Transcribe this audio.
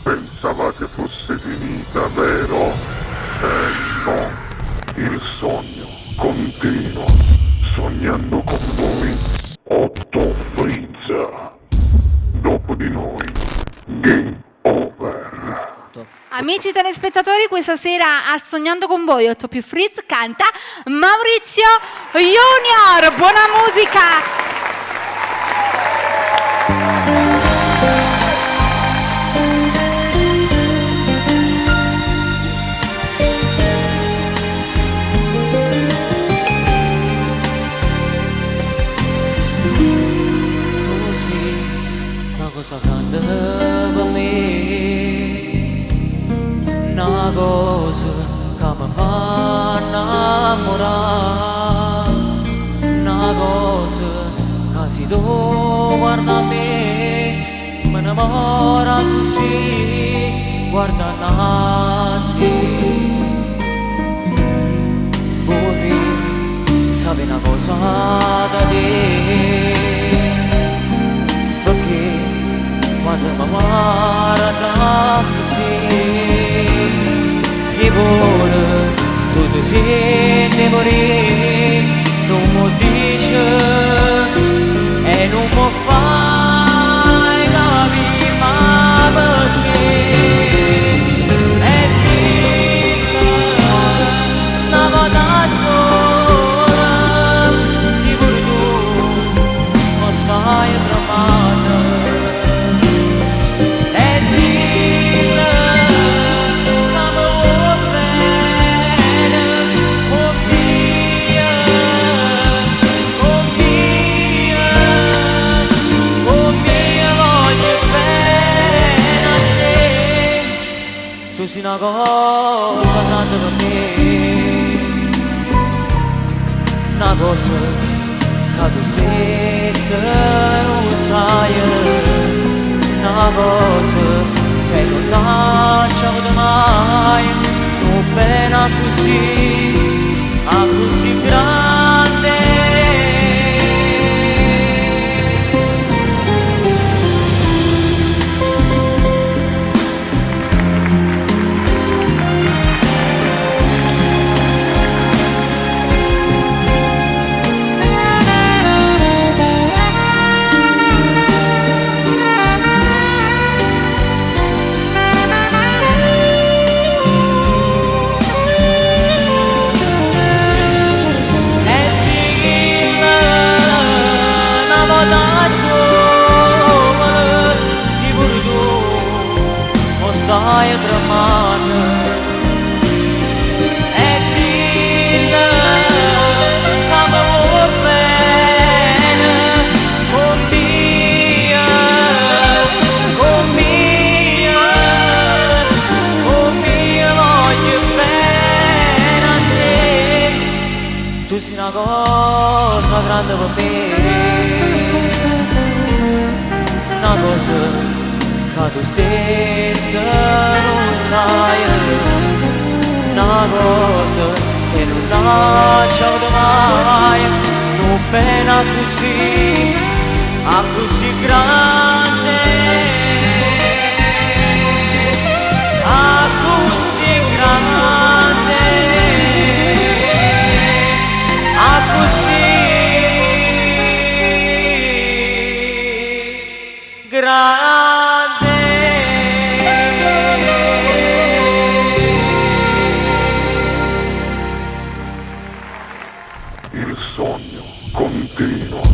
Pensavate fosse finita, vero? No, il sogno continua, sognando con voi, Otto Frizza. Dopo di noi, game over. Amici telespettatori, questa sera al Sognando con voi 8 più Frizz canta Maurizio Junior. Buona musica! Una cosa grande per me, una cosa che mi fa innamorare, una cosa che se tu guarda a me, mi innamora così, guarda a te. Vuoi sapere una cosa da te? Quando mi guarda così, si vuole, tu ti senti morire, non mi dice e non mi fai capire ma perché. E dimmi una volta sola, sicuro tu non stai tramando. Tu sei una cosa grande per me, una cosa che tu stessa non sai, una cosa che non lasciamo mai, non pena così, così grande. Stai tremando e dillo che mi vuoi bene, con mia voglio bene a te. Tu sei una cosa grande per me, una cosa che tu stessa non sai, una cosa che non lasciamo mai, non pena così, così grande, così grande, così grande. Il sogno continua.